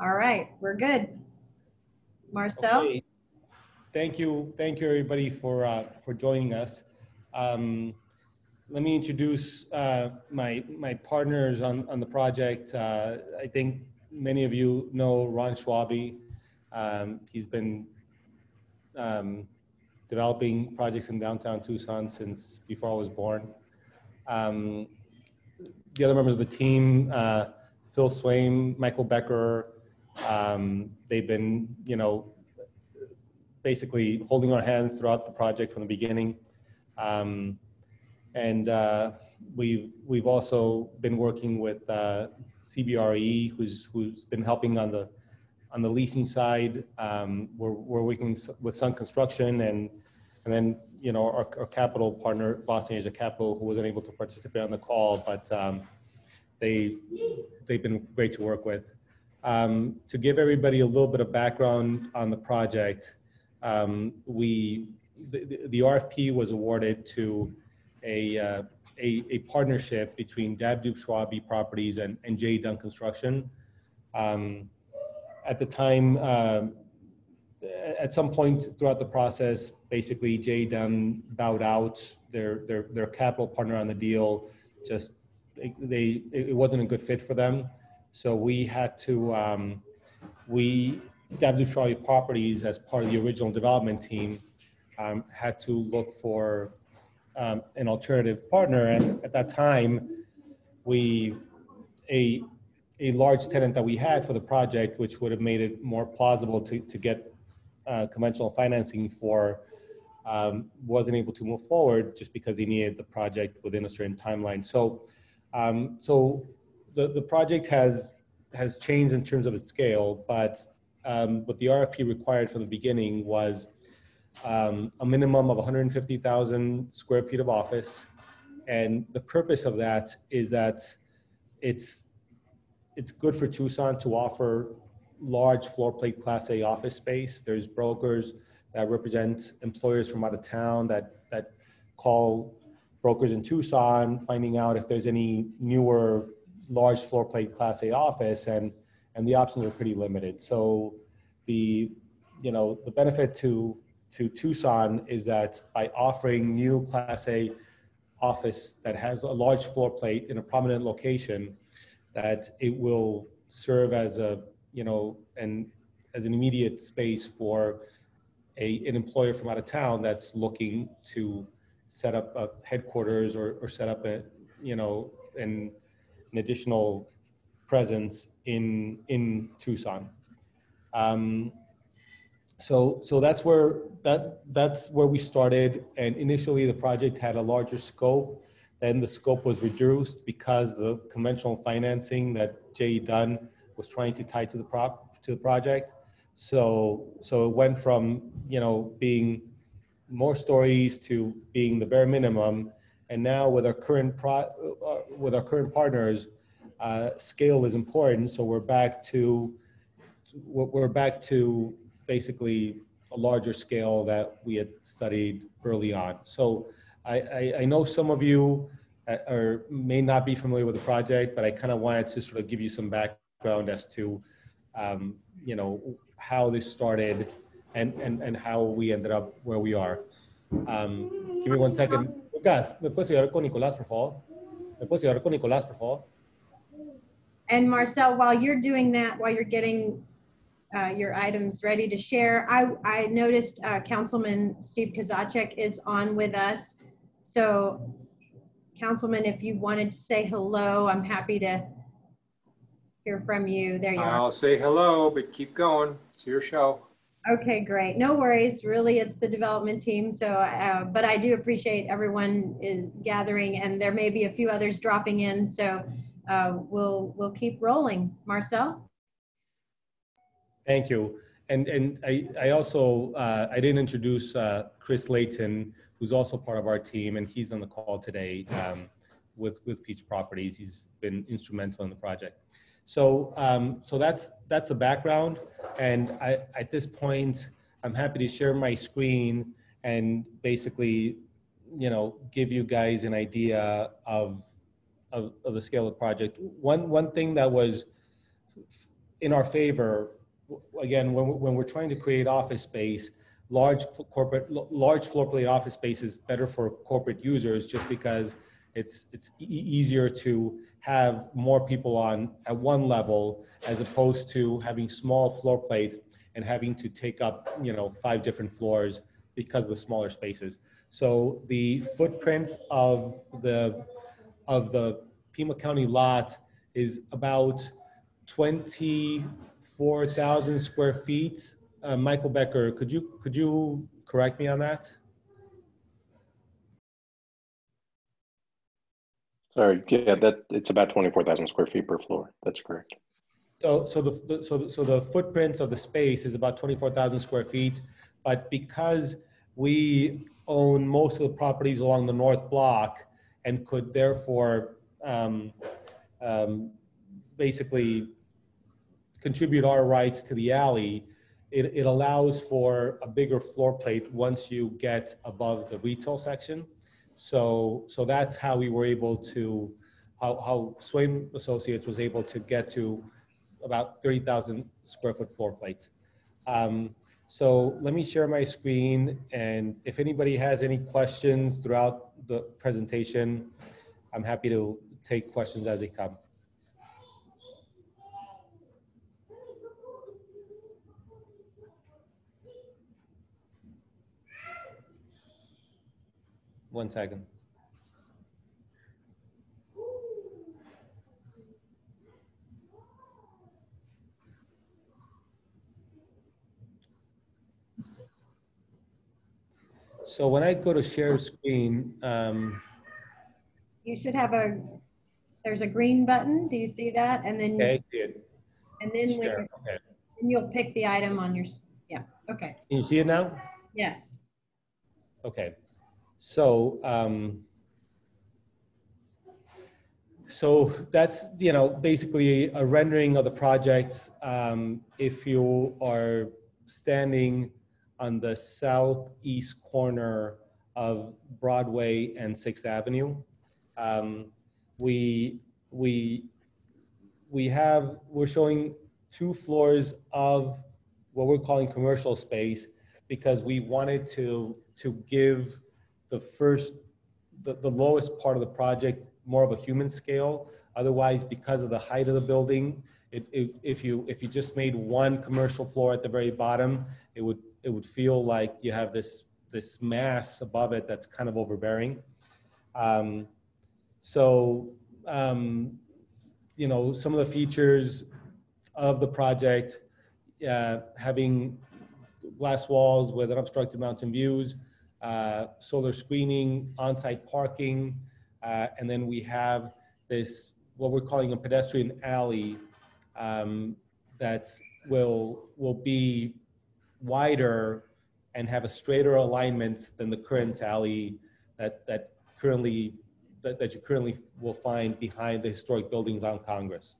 All right, we're good. Marcel? Okay. Thank you everybody for joining us. Let me introduce my partners on the project. I think many of you know Ron Schwabe. He's been developing projects in downtown Tucson since before I was born. The other members of the team, Phil Swaim, Michael Becker, they've been, basically holding our hands throughout the project from the beginning. We've also been working with CBRE, who's been helping on the leasing side. We're working with Sun Construction and then our capital partner, Boston Asia Capital, who wasn't able to participate on the call, but they've been great to work with. To give everybody a little bit of background on the project, the RFP was awarded to a partnership between Dabdub Schwabe Properties and J. Dunn Construction. At the time, at some point throughout the process, basically J. Dunn bowed out. Their capital partner on the deal it wasn't a good fit for them. So we had to, Dabdub Schwabe Properties, as part of the original development team, had to look for an alternative partner. And at that time, a large tenant that we had for the project, which would have made it more plausible to get conventional financing for, wasn't able to move forward just because he needed the project within a certain timeline. So the project has changed in terms of its scale, but what the RFP required from the beginning was a minimum of 150,000 square feet of office. And the purpose of that is that it's good for Tucson to offer large floor plate Class A office space. There's brokers that represent employers from out of town that call brokers in Tucson, finding out if there's any newer large floor plate Class A office, and the options are pretty limited. So the benefit to Tucson is that by offering new Class A office that has a large floor plate in a prominent location, that it will serve as an immediate space for an employer from out of town that's looking to set up a headquarters or set up an additional presence in Tucson. So that's where we started. And initially the project had a larger scope. Then the scope was reduced because the conventional financing that J. Dunn was trying to tie to the project. So it went from being more stories to being the bare minimum. And now with our current partners, scale is important. So we're back to basically a larger scale that we had studied early on. So I know some of you may not be familiar with the project, but I kind of wanted to sort of give you some background as to how this started and how we ended up where we are. Give me 1 second. Lucas, ¿me puedes ayudar con Nicolás, por favor? And Marcel, while you're doing that, while you're getting your items ready to share, I noticed Councilman Steve Kozachek is on with us. So Councilman, if you wanted to say hello, I'm happy to hear from you. There you are. I'll say hello, but keep going. It's your show. Okay, great. No worries. Really, it's the development team. So, but I do appreciate everyone is gathering, and there may be a few others dropping in. So we'll keep rolling. Marcel? Thank you. And I also, I didn't introduce Chris Layton, who's also part of our team, and he's on the call today with Peach Properties. He's been instrumental in the project. So that's a background. And at this point, I'm happy to share my screen and basically, give you guys an idea of the scale of the project. One thing that was in our favor. Again, when we're trying to create office space, large floor plate office space is better for corporate users, just because it's easier to have more people on at one level, as opposed to having small floor plates and having to take up 5 different floors because of the smaller spaces. So the footprint of the Pima County lot is about 24,000 square feet. Michael Becker, could you correct me on that? Sorry, yeah, it's about 24,000 square feet per floor. That's correct. So the footprints of the space is about 24,000 square feet, but because we own most of the properties along the north block and could therefore basically contribute our rights to the alley, it allows for a bigger floor plate once you get above the retail section. So that's how we were able to, how Swain Associates was able to get to about 30,000 square foot floor plates. So let me share my screen, and if anybody has any questions throughout the presentation, I'm happy to take questions as they come. One second. So when I go to share screen, You should have there's a green button. Do you see that? And then, okay, good. and then when Share, okay. then you'll pick the item on your, yeah, okay. Can you see it now? Yes. Okay. So, so that's, basically a rendering of the project. If you are standing on the southeast corner of Broadway and 6th Avenue, we're showing 2 floors of what we're calling commercial space, because we wanted to give the lowest part of the project more of a human scale. Otherwise, because of the height of the building, if you just made one commercial floor at the very bottom, it would feel like you have this mass above it that's kind of overbearing. Some of the features of the project, having glass walls with unobstructed mountain views, solar screening, on-site parking, and then we have this, what we're calling a pedestrian alley, that will be wider and have a straighter alignment than the current alley that you currently will find behind the historic buildings on Congress.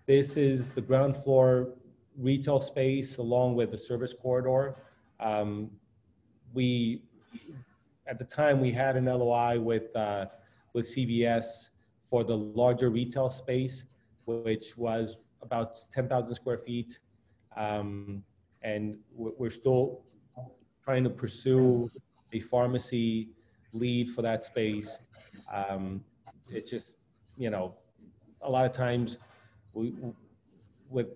This is the ground floor retail space along with the service corridor. At the time, we had an LOI with CVS for the larger retail space, which was about 10,000 square feet. And we're still trying to pursue a pharmacy lead for that space. It's just, a lot of times with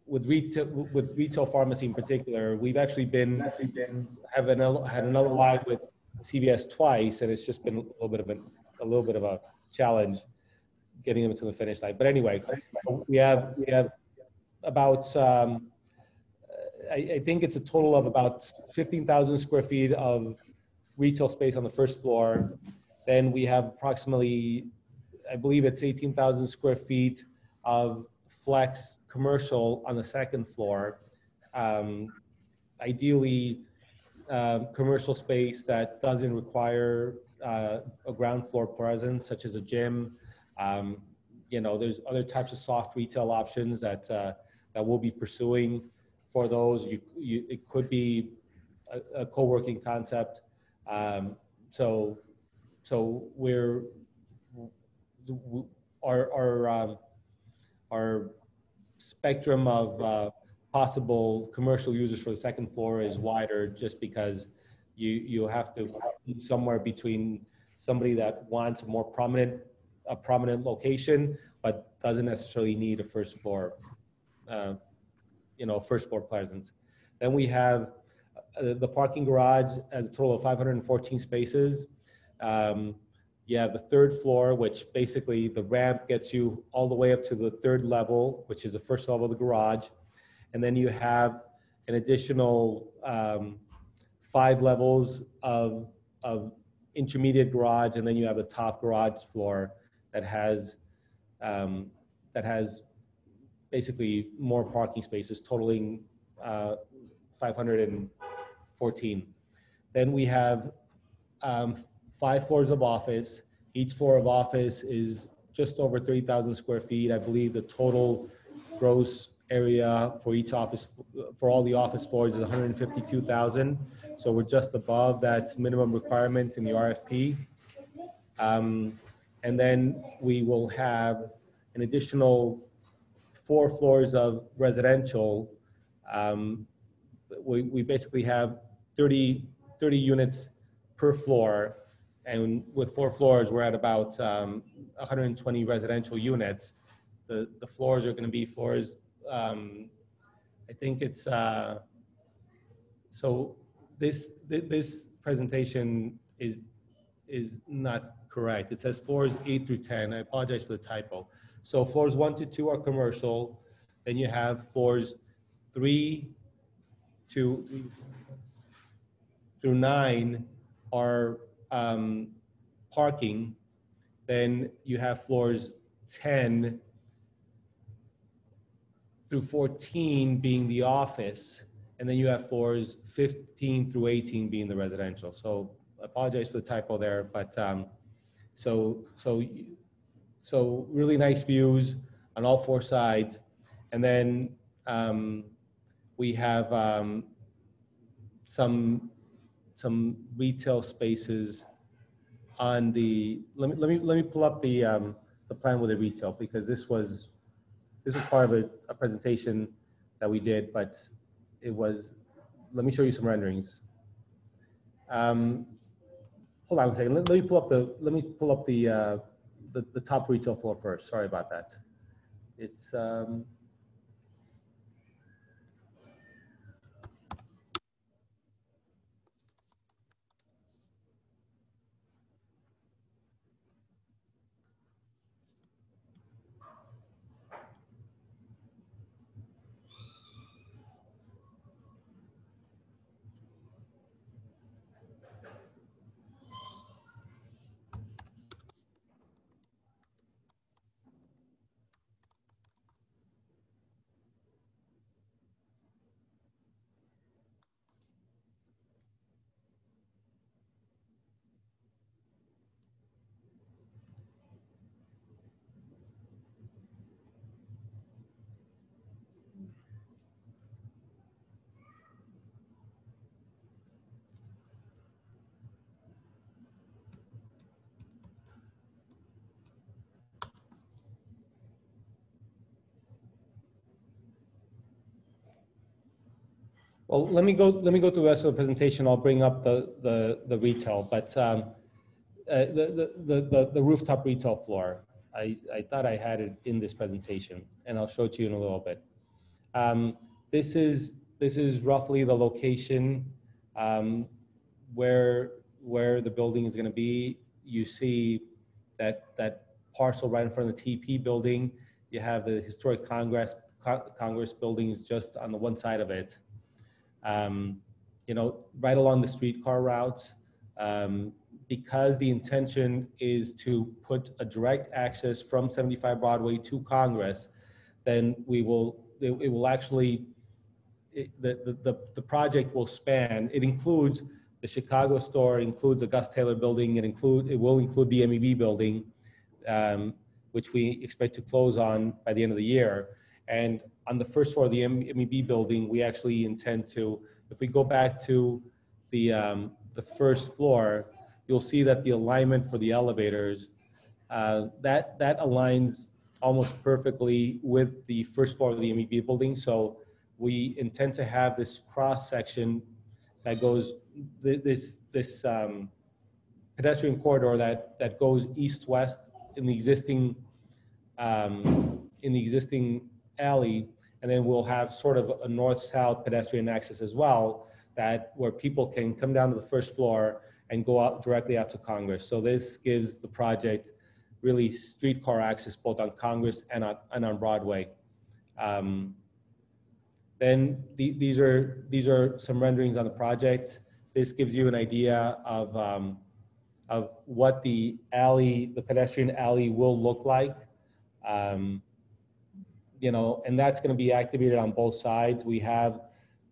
retail pharmacy in particular, we've actually had an LOI with CVS twice, and it's just been a little bit of a challenge getting them to the finish line. But anyway, we have about I think it's a total of about 15,000 square feet of retail space on the first floor. Then we have approximately, I believe it's 18,000 square feet of flex commercial on the second floor. Ideally, commercial space that doesn't require a ground floor presence, such as a gym. There's other types of soft retail options that we'll be pursuing for those. It could be a co-working concept. So our spectrum of possible commercial users for the second floor is wider, just because you have to be somewhere between somebody that wants a prominent location, but doesn't necessarily need a first floor, first floor presence. Then we have the parking garage as a total of 514 spaces. You have the third floor, which basically the ramp gets you all the way up to the third level, which is the first level of the garage. And then you have an additional 5 levels of intermediate garage, and then you have the top garage floor that has basically more parking spaces, totaling 514. Then we have 5 floors of office. Each floor of office is just over 30,000 square feet. I believe the total gross area for each office, for all the office floors, is 152,000. So we're just above that minimum requirement in the RFP. And then we will have an additional 4 floors of residential. We basically have 30 units per floor, and with 4 floors, we're at about 120 residential units. The floors are going to be floors. I think it's so. This presentation is not correct. It says floors 8 through 10. I apologize for the typo. So floors 1 to 2 are commercial. Then you have floors 3 through 9 are parking. Then you have floors 10 through 14 being the office, and then you have floors 15 through 18 being the residential. So I apologize for the typo there, but so really nice views on all 4 sides. And then we have some retail spaces on the. Let me pull up the plan with the retail, because this was part of a presentation that we did, but it was. Let me show you some renderings. Hold on a second. Let me pull up the top retail floor first. Sorry about that. It's well, let me go through the rest of the presentation. I'll bring up the retail, but the rooftop retail floor, I thought I had it in this presentation, and I'll show it to you in a little bit. This is roughly the location where the building is going to be. You see that parcel right in front of the TP building. You have the historic Congress buildings just on the one side of it. Right along the streetcar route, because the intention is to put a direct access from 75 Broadway to Congress, then it will actually, the project will span. It includes the Chicago store, includes the Gus Taylor building, it will include the MEB building, which we expect to close on by the end of the year. And on the first floor of the MEB building, we actually intend to, if we go back to the first floor, you'll see that the alignment for the elevators that aligns almost perfectly with the first floor of the MEP building. So we intend to have this cross section that goes this pedestrian corridor that goes east-west in the existing alley, and then we'll have sort of a north-south pedestrian access as well, where people can come down to the first floor and go out directly out to Congress. So this gives the project really streetcar access both on Congress and on Broadway. Then these are some renderings on the project. This gives you an idea of what the pedestrian alley will look like. You know, and that's going to be activated on both sides. We have,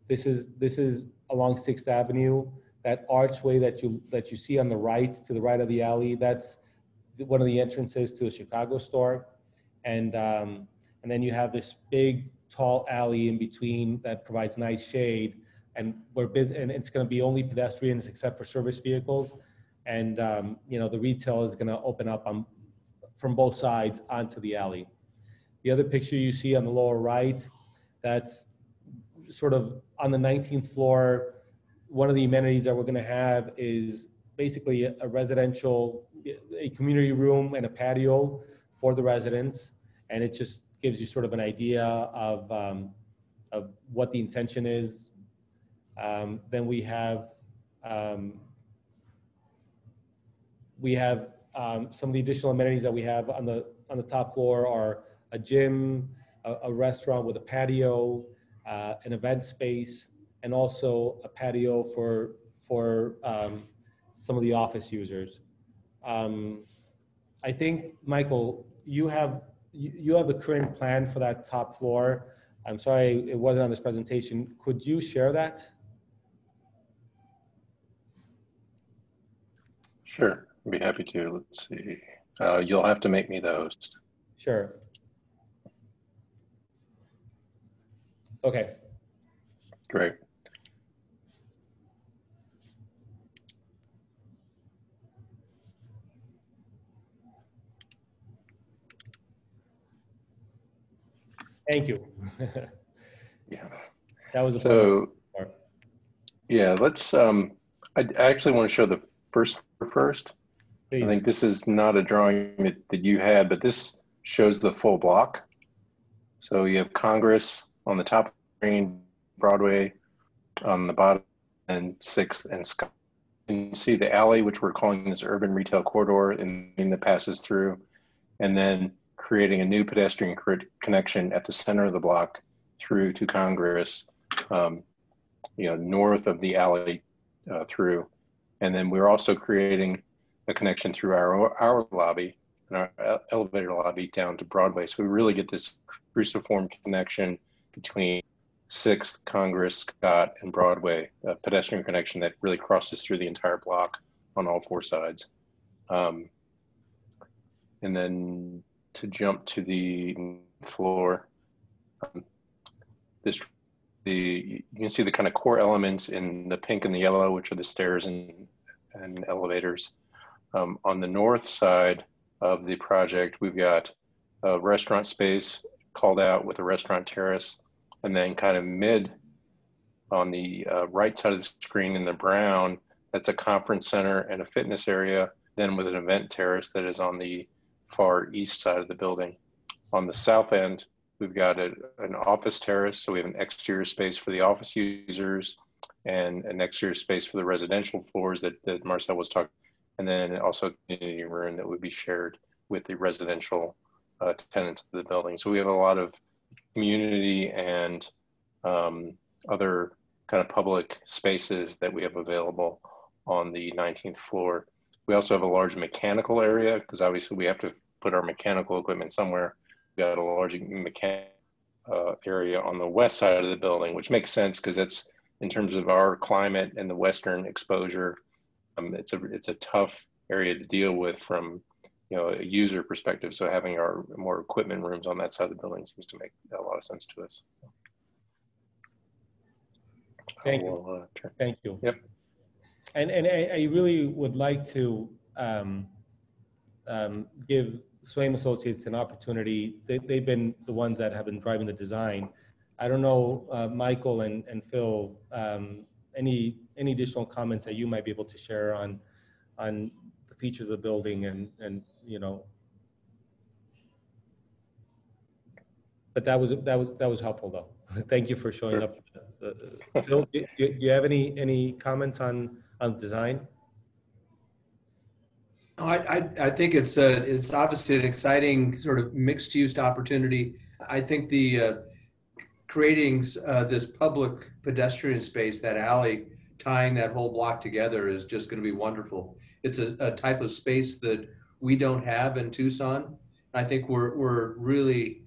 this is along 6th Avenue, that archway that you see on the right, to the right of the alley, that's one of the entrances to a Chicago store. And then you have this big, tall alley in between that provides nice shade, and it's going to be only pedestrians except for service vehicles. And you know, the retail is going to open up from both sides onto the alley. The other picture you see on the lower right, that's sort of on the 19th floor. One of the amenities that we're going to have is basically a community room and a patio for the residents. And it just gives you sort of an idea of what the intention is. Then we have some of the additional amenities that we have on the top floor are a gym, a restaurant with a patio, an event space, and also a patio for some of the office users. I think, Michael, you have the current plan for that top floor. I'm sorry it wasn't on this presentation. Could you share that? Sure, I'd be happy to. Let's see. You'll have to make me the host. Sure. Okay. Great. Thank you. Yeah. That was a so. Yeah, let's. I actually want to show the first floor first. Please. I think this is not a drawing that you had, but this shows the full block. So you have Congress on the top of the screen, Broadway on the bottom, and 6th and Scott. And you see the alley, which we're calling this urban retail corridor, and that passes through, and then creating a new pedestrian connection at the center of the block through to Congress, you know, north of the alley through. And then we're also creating a connection through our lobby and our elevator lobby down to Broadway. So we really get this cruciform connection between 6th, Congress, Scott, and Broadway, a pedestrian connection that really crosses through the entire block on all 4 sides. And then to jump to the floor, you can see the kind of core elements in the pink and the yellow, which are the stairs and elevators. On the north side of the project, we've got a restaurant space called out with a restaurant terrace, and then kind of mid on the right side of the screen in the brown, that's a conference center and a fitness area, then with an event terrace that is on the far east side of the building. On the south end, we've got an office terrace, so we have an exterior space for the office users and an exterior space for the residential floors that Marcel was talking, and then also a community room that would be shared with the residential tenants of the building. So we have a lot of community and other kind of public spaces that we have available on the 19th floor. We also have a large mechanical area because obviously we have to put our mechanical equipment somewhere. We got a large mechanical area on the west side of the building, which makes sense because that's in terms of our climate and the Western exposure. It's a tough area to deal with from a user perspective. So having our more equipment rooms on that side of the building seems to make a lot of sense to us. Thank you. Thank you. Yep. And I really would like to give Swaim Associates an opportunity. They've been the ones that have been driving the design. I don't know, Michael and Phil, any additional comments that you might be able to share on the features of the building and you know. But that was helpful though. Thank you for showing up. Phil, do you have any comments on design? I think it's obviously an exciting sort of mixed use opportunity. I think the creating this public pedestrian space, that alley, tying that whole block together is just going to be wonderful. It's a type of space that we don't have in Tucson. I think we're really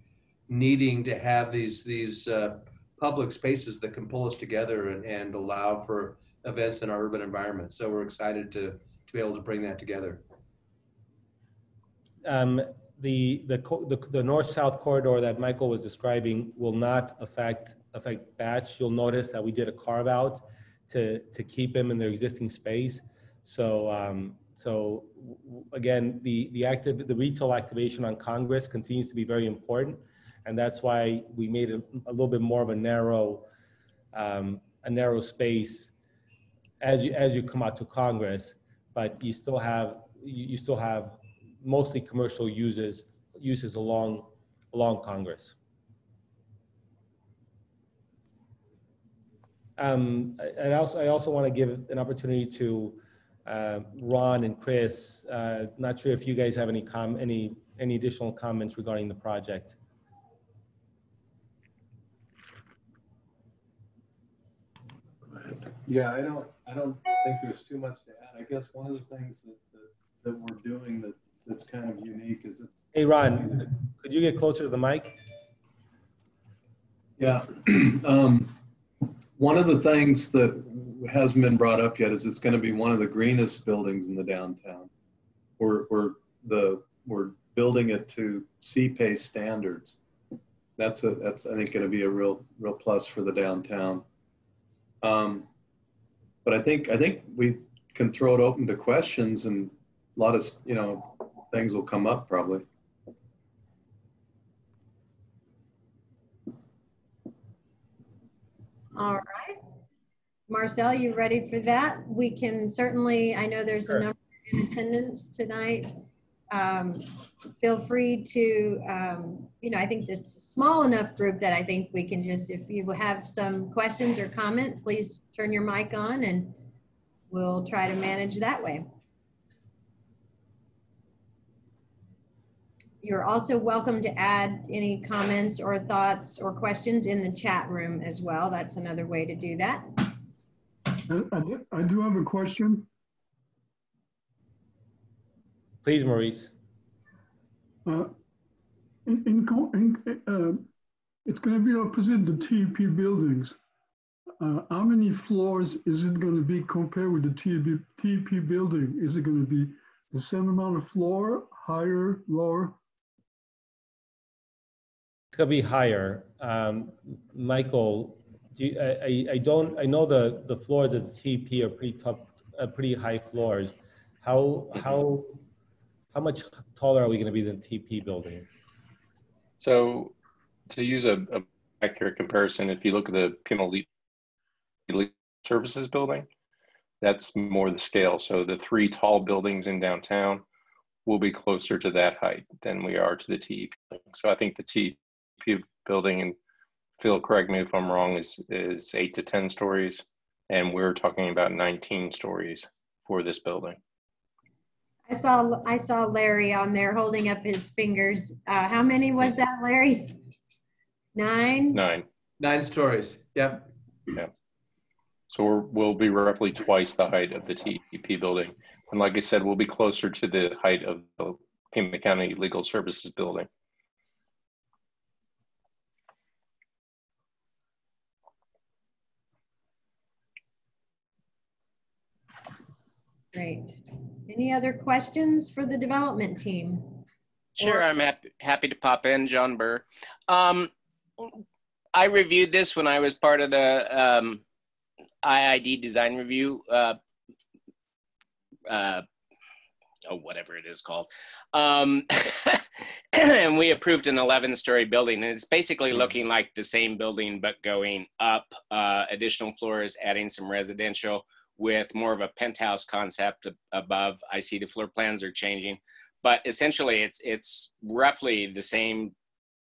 needing to have these public spaces that can pull us together and allow for events in our urban environment. So we're excited to be able to bring that together. The north-south corridor that Michael was describing will not affect Batch. You'll notice that we did a carve out to keep him in their existing space. So again, the retail activation on Congress continues to be very important, and that's why we made it a little bit more of a narrow space as you come out to Congress, but you still have mostly commercial uses along Congress. I also want to give an opportunity to Ron and Chris. Not sure if you guys have any additional comments regarding the project. Yeah, I don't think there's too much to add. I guess one of the things that we're doing that's kind of unique is it's. Hey Ron, could you get closer to the mic? Yeah, one of the things that hasn't been brought up yet is it's going to be one of the greenest buildings in the downtown. We're building it to CPACE standards. That's I think going to be a real plus for the downtown. But I think we can throw it open to questions, and a lot of things will come up probably. All right. Marcel, you ready for that? We can certainly, I know there's a number in attendance tonight. Feel free to, I think it's a small enough group that I think we can just, if you have some questions or comments, please turn your mic on and we'll try to manage that way. You're also welcome to add any comments or thoughts or questions in the chat room as well. That's another way to do that. I do have a question. Please, Maurice. It's going to be opposite the TEP buildings. How many floors is it going to be compared with the TEP building? Is it going to be the same amount of floor, higher, lower? It's gonna be higher. Michael, I know the floors at TP are pretty high floors. How much taller are we gonna be than TP building? So to use a accurate comparison, if you look at the Pima Elite Services building, that's more the scale. So the three tall buildings in downtown will be closer to that height than we are to the TEP building. So I think the TEP building, and Phil, correct me if I'm wrong, is 8 to 10 stories, and we're talking about 19 stories for this building. I saw Larry on there holding up his fingers. How many was that, Larry? 9? 9 stories. Yep. Yeah. So we'll be roughly twice the height of the TEP building, and like I said, we'll be closer to the height of the Pima County Legal Services building. Great. Any other questions for the development team? Sure, I'm happy to pop in, John Burr. I reviewed this when I was part of the IID design review whatever it is called. And we approved an 11-story building, and it's basically looking like the same building, but going up additional floors, adding some residential with more of a penthouse concept above. I see the floor plans are changing, but essentially it's roughly the same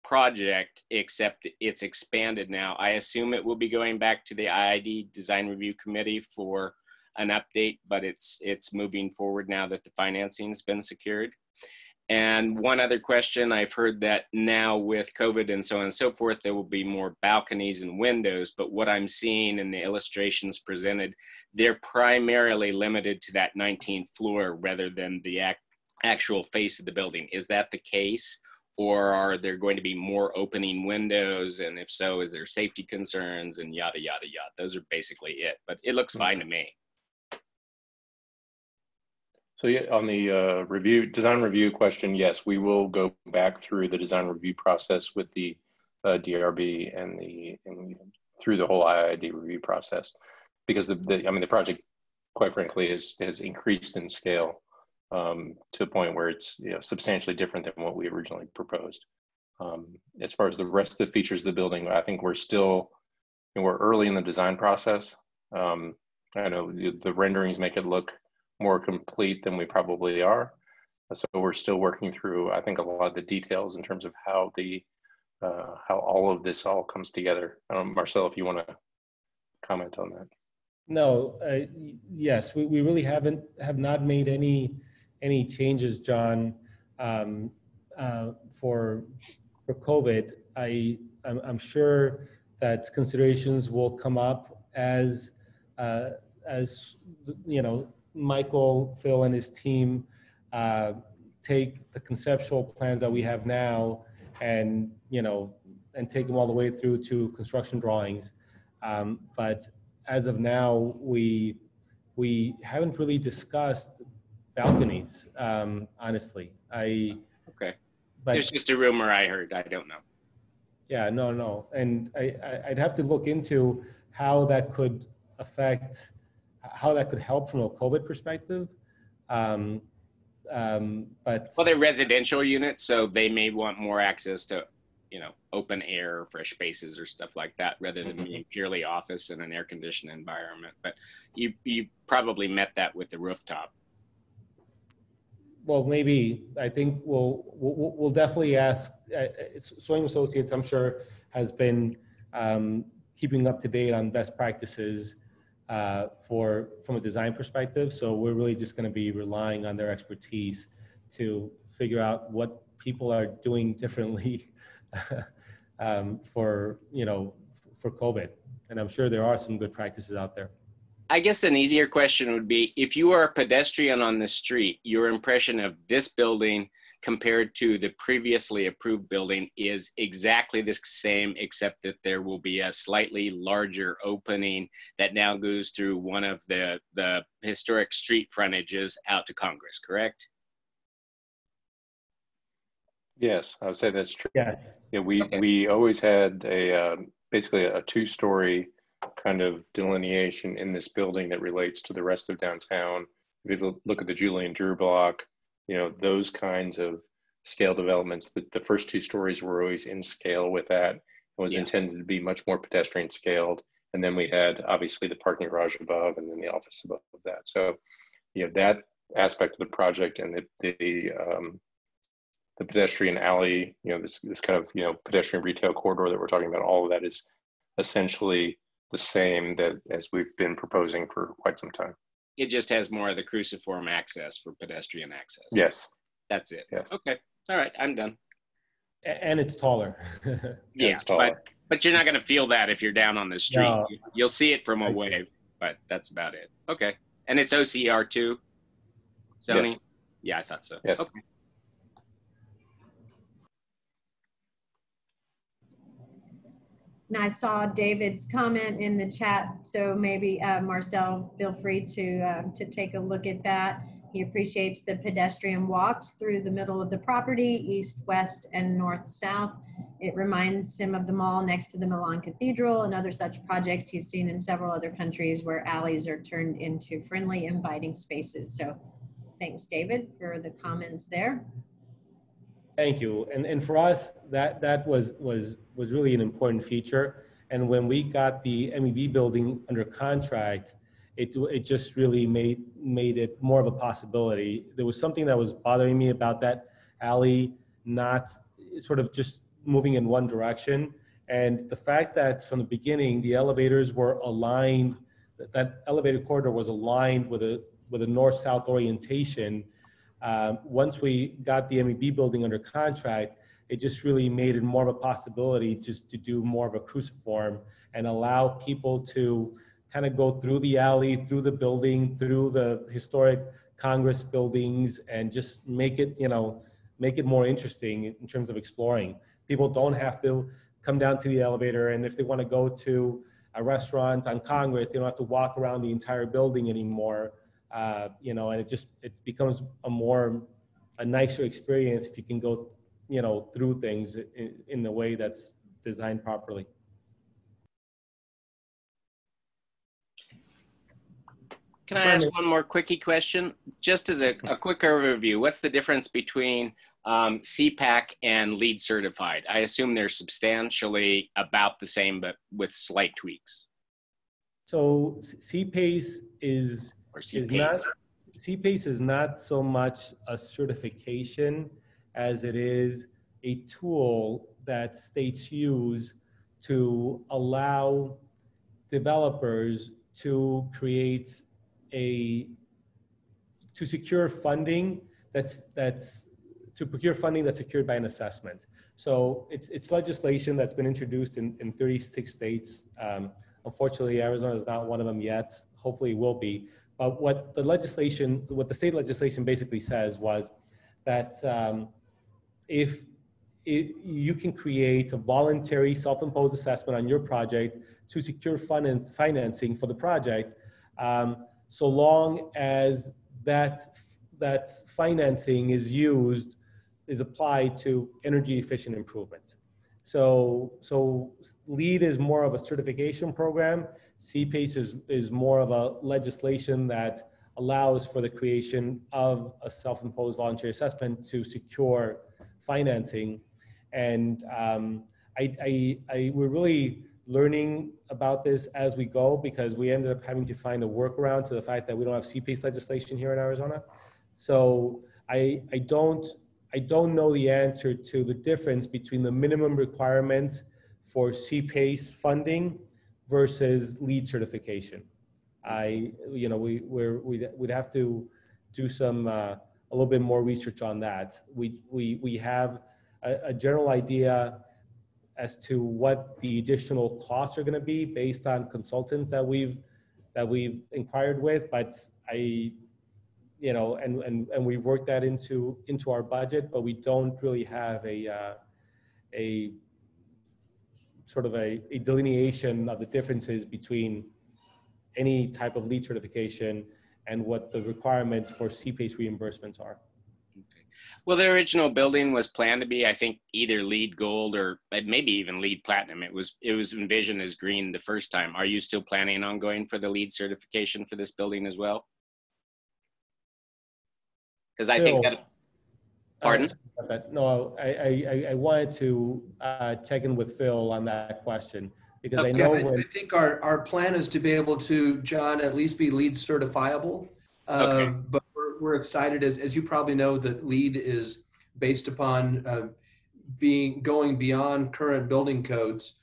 project, except it's expanded now. I assume it will be going back to the IID Design Review Committee for an update, but it's moving forward now that the financing's been secured. And one other question, I've heard that now with COVID and so on and so forth, there will be more balconies and windows, but what I'm seeing in the illustrations presented, they're primarily limited to that 19th floor rather than the actual face of the building. Is that the case? Or are there going to be more opening windows? And if so, is there safety concerns and yada, yada, yada? Those are basically it, but it looks fine to me. So yeah, on the design review question, yes, we will go back through the design review process with the DRB and through the whole IID review process, because the project, quite frankly, has increased in scale to a point where it's substantially different than what we originally proposed. As far as the rest of the features of the building, I think we're early in the design process. I know the renderings make it look more complete than we probably are. So we're still working through, I think, a lot of the details in terms of how all of this all comes together. Marcel, if you want to comment on that. No, yes, we really have not made any changes, John, for COVID. I'm sure that considerations will come up as Michael, Phil, and his team take the conceptual plans that we have now and take them all the way through to construction drawings. But as of now, we haven't really discussed balconies, honestly. Okay. But there's just a rumor I heard. I don't know. Yeah, no. And I'd have to look into how that could affect, how that could help from a COVID perspective. But well, they're residential units, so they may want more access to, open air, fresh spaces or stuff like that, rather than being purely office in an air-conditioned environment. But you probably met that with the rooftop. Well, maybe. I think we'll definitely ask. Swain Associates, I'm sure, has been keeping up to date on best practices from a design perspective. So we're really just going to be relying on their expertise to figure out what people are doing differently for COVID. And I'm sure there are some good practices out there. I guess an easier question would be, if you are a pedestrian on the street, your impression of this building compared to the previously approved building is exactly the same, except that there will be a slightly larger opening that now goes through one of the historic street frontages out to Congress, correct? Yes, I would say that's true. Yes. Yeah, we always had basically a two-story kind of delineation in this building that relates to the rest of downtown. If you look at the Julian Drew block, those kinds of scale developments, the first two stories were always in scale with that. It was intended to be much more pedestrian scaled. And then we had obviously the parking garage above and then the office above that. So, that aspect of the project and the pedestrian alley, this kind of, pedestrian retail corridor that we're talking about, all of that is essentially the same as we've been proposing for quite some time. It just has more of the cruciform access for pedestrian access. Yes. That's it. Yes. Okay. All right. I'm done. And it's taller. Yeah, it's taller. But you're not going to feel that if you're down on the street. No. You'll see it from away, but that's about it. Okay. And it's OCR too? Zoning? Yes. Yeah, I thought so. Yes. Okay. And I saw David's comment in the chat, so maybe Marcel, feel free to take a look at that. He appreciates the pedestrian walks through the middle of the property, east, west, and north, south. It reminds him of the mall next to the Milan Cathedral and other such projects he's seen in several other countries where alleys are turned into friendly, inviting spaces. So Thanks, David, for the comments there. Thank you. And for us, that was really an important feature. And when we got the MEB building under contract, it just really made it more of a possibility. There was something that was bothering me about that alley, not sort of just moving in one direction. And the fact that from the beginning, the elevators were aligned, that elevator corridor was aligned with a north-south orientation. Once we got the MEB building under contract, it just really made it more of a possibility just to do more of a cruciform and allow people to kind of go through the alley, through the building, through the historic Congress buildings, and just make it, make it more interesting in terms of exploring. People don't have to come down to the elevator, and if they want to go to a restaurant on Congress, they don't have to walk around the entire building anymore. And it becomes a nicer experience if you can go, through things in a way that's designed properly. Can I ask one more quickie question? Just as a quick overview, what's the difference between CPAC and LEED certified? I assume they're substantially about the same, but with slight tweaks. So CPACE is not so much a certification as it is a tool that states use to allow developers to create to secure funding that's secured by an assessment. So it's legislation that's been introduced in 36 states. Unfortunately, Arizona is not one of them yet. Hopefully it will be. But what the state legislation basically says was that if you can create a voluntary self-imposed assessment on your project to secure financing for the project, so long as that financing is applied to energy efficient improvements. So LEED is more of a certification program. CPACE is more of a legislation that allows for the creation of a self-imposed voluntary assessment to secure financing. And we're really learning about this as we go, because we ended up having to find a workaround to the fact that we don't have CPACE legislation here in Arizona. So I don't know the answer to the difference between the minimum requirements for CPACE funding versus LEED certification. We'd have to do some a little bit more research on that. We have a general idea as to what the additional costs are going to be based on consultants that we've inquired with, but and we've worked that into our budget, but we don't really have a sort of a delineation of the differences between any type of LEED certification and what the requirements for CPACE reimbursements are. Okay. Well, the original building was planned to be, I think, either LEED Gold or maybe even LEED Platinum. It was envisioned as green the first time. Are you still planning on going for the LEED certification for this building as well? Because I think that, pardon? No, I wanted to check in with Phil on that question, because I know I think our plan is to be able to, John, at least be LEED certifiable. Okay. But we're excited, as you probably know, that LEED is based upon going beyond current building codes,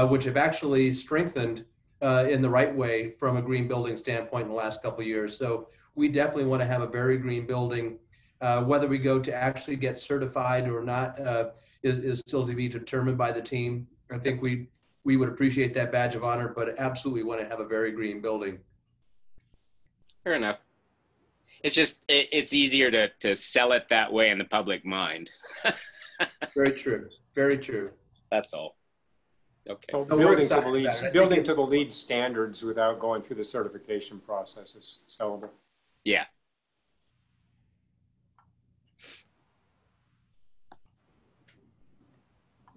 which have actually strengthened in the right way from a green building standpoint in the last couple of years. So we definitely want to have a very green building. Whether we go to actually get certified or not is still to be determined by the team. I think we would appreciate that badge of honor, but absolutely want to have a very green building. Fair enough. It's just, it's easier to sell it that way in the public mind. Very true. Very true. That's all. Okay. So Well, building to the LEED standards without going through the certification process is sellable. Yeah.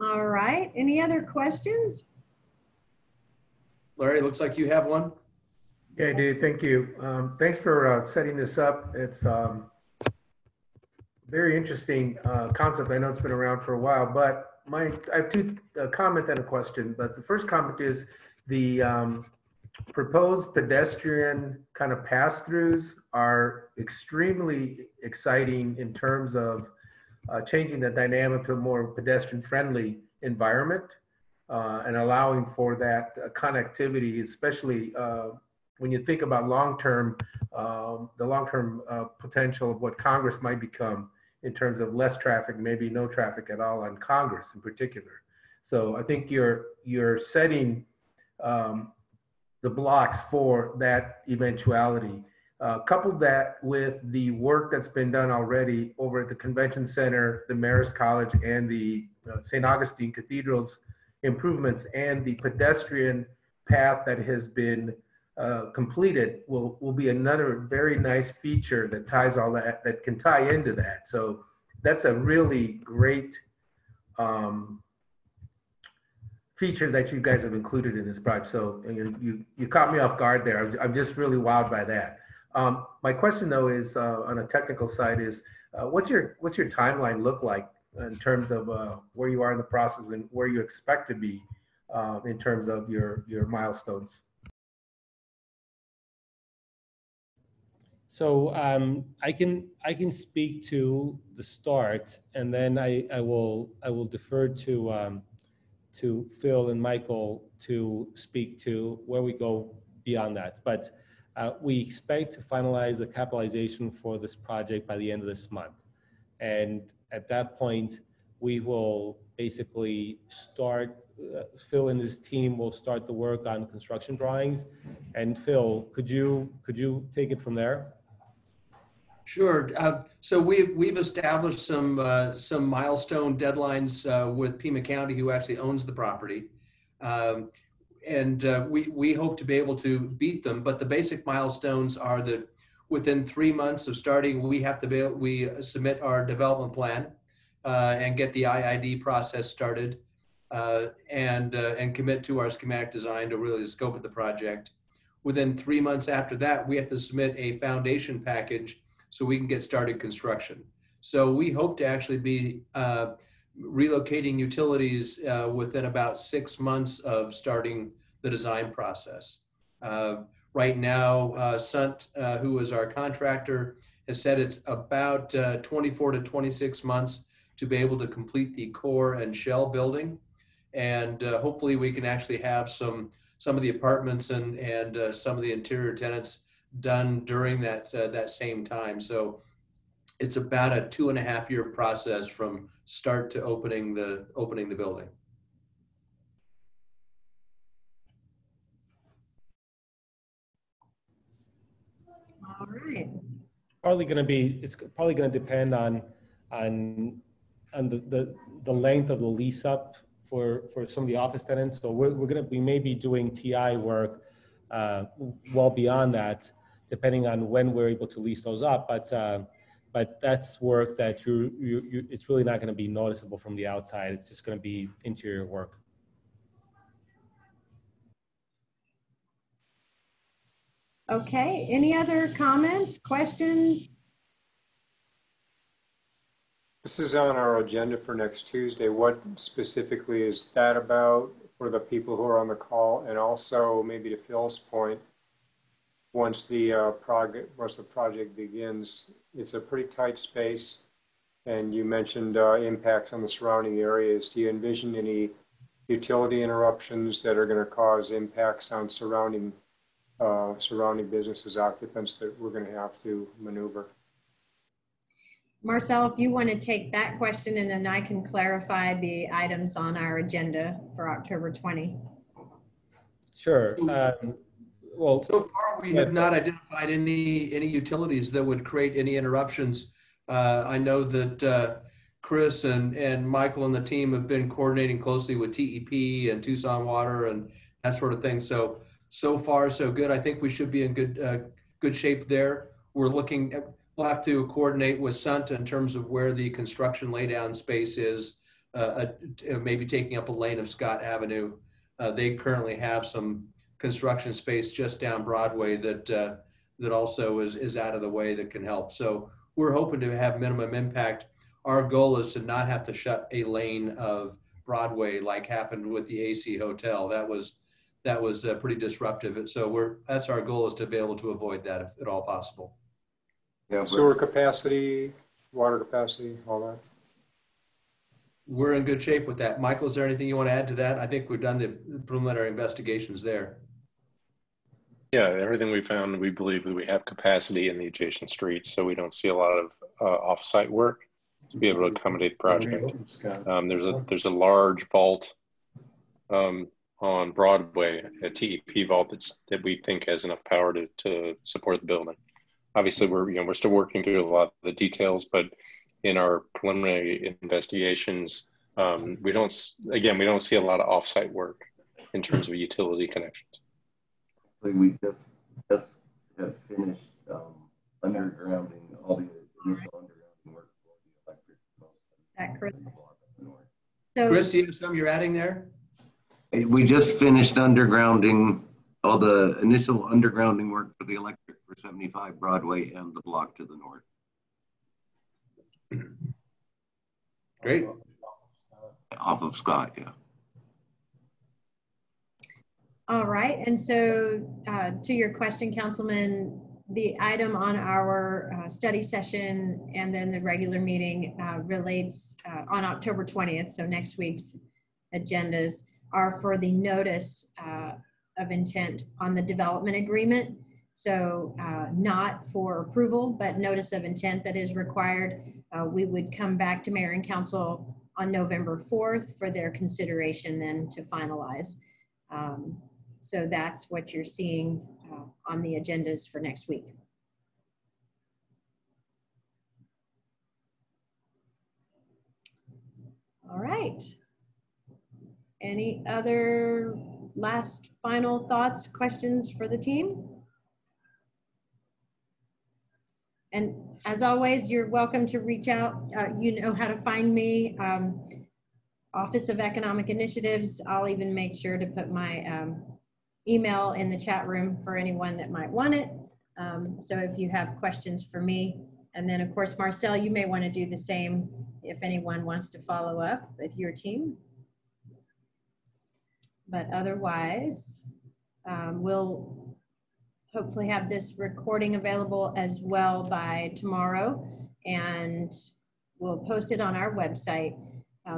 All right. Any other questions? Larry, looks like you have one. Yeah, I do. Thank you. Thanks for setting this up. It's very interesting concept. I know it's been around for a while, but I have two comment and a question. But the first comment is the proposed pedestrian kind of pass-throughs are extremely exciting in terms of changing the dynamic to a more pedestrian-friendly environment and allowing for that connectivity, especially when you think about long-term, the long-term potential of what Congress might become in terms of less traffic, maybe no traffic at all on Congress in particular. So I think you're setting the blocks for that eventuality. Couple that with the work that's been done already over at the Convention Center, the Marist College, and the St. Augustine Cathedral's improvements, and the pedestrian path that has been completed will be another very nice feature that ties all that, that can tie into that. So that's a really great feature that you guys have included in this project. So you caught me off guard there. I'm just really wowed by that. My question though is on a technical side is what's your timeline look like in terms of where you are in the process and where you expect to be in terms of your milestones? So I can speak to the start, and then I will defer to Phil and Michael to speak to where we go beyond that. But we expect to finalize the capitalization for this project by the end of this month. And at that point, we will basically start, Phil and his team will start the work on construction drawings. And Phil, could you take it from there? Sure. So we've established some milestone deadlines with Pima County, who actually owns the property. And we hope to be able to beat them, but the basic milestones are that within 3 months of starting, we submit our development plan and get the IID process started and commit to our schematic design to really the scope of the project. Within 3 months after that, we have to submit a foundation package so we can get started construction. So we hope to actually be relocating utilities within about 6 months of starting the design process. Right now, Sunt, who is our contractor, has said it's about 24 to 26 months to be able to complete the core and shell building. And hopefully we can actually have some of the apartments and some of the interior tenants done during that same time. So it's about a 2.5-year process from start to opening the building. All right. It's probably going to depend on the length of the lease up for some of the office tenants. So we may be doing TI work well beyond that, depending on when we're able to lease those up. But that's work that it's really not going to be noticeable from the outside. It's just going to be interior work. Okay, any other comments, questions? This is on our agenda for next Tuesday. What specifically is that about for the people who are on the call? And also, maybe to Phil's point, once the project begins, it's a pretty tight space. And you mentioned impacts on the surrounding areas. Do you envision any utility interruptions that are going to cause impacts on surrounding businesses, occupants that we're going to have to maneuver? Marcel, if you want to take that question, and then I can clarify the items on our agenda for October 20. Sure. Well, so far we have not identified any utilities that would create any interruptions. I know that Chris and Michael and the team have been coordinating closely with TEP and Tucson Water and that sort of thing. So far, so good. I think we should be in good shape there. We'll have to coordinate with Sunt in terms of where the construction laydown space is, maybe taking up a lane of Scott Avenue. They currently have some construction space just down Broadway that also is out of the way that can help. So we're hoping to have minimum impact. Our goal is to not have to shut a lane of Broadway like happened with the AC Hotel. That was pretty disruptive. And so that's our goal, is to be able to avoid that if at all possible. Yeah, Sewer capacity, water capacity, all that. We're in good shape with that. Michael, is there anything you want to add to that? I think we've done the preliminary investigations there. Yeah, everything we found, we believe that we have capacity in the adjacent streets, so we don't see a lot of off-site work to be able to accommodate the project. There's a large vault on Broadway, a TEP vault that we think has enough power to support the building. Obviously, we're still working through a lot of the details, but in our preliminary investigations, we don't see a lot of off-site work in terms of utility connections. We just have finished undergrounding all the initial undergrounding work for the electric. That Chris. So, Chris, do you have something you're adding there? We just finished undergrounding all the initial undergrounding work for the electric for 75 Broadway and the block to the north. Great. Off of Scott, yeah. All right, and so to your question, Councilman, the item on our study session and then the regular meeting relates on October 20th, so next week's agendas are for the notice of intent on the development agreement. So not for approval, but notice of intent that is required. We would come back to Mayor and Council on November 4th for their consideration then to finalize. So that's what you're seeing on the agendas for next week. All right. Any other last final thoughts, questions for the team? And as always, you're welcome to reach out. You know how to find me. Office of Economic Initiatives. I'll even make sure to put my email in the chat room for anyone that might want it. So if you have questions for me, and then of course, Marcel, you may want to do the same if anyone wants to follow up with your team. But otherwise, we'll hopefully have this recording available as well by tomorrow, and we'll post it on our website.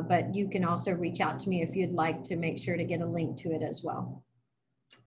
But you can also reach out to me if you'd like to make sure to get a link to it as well.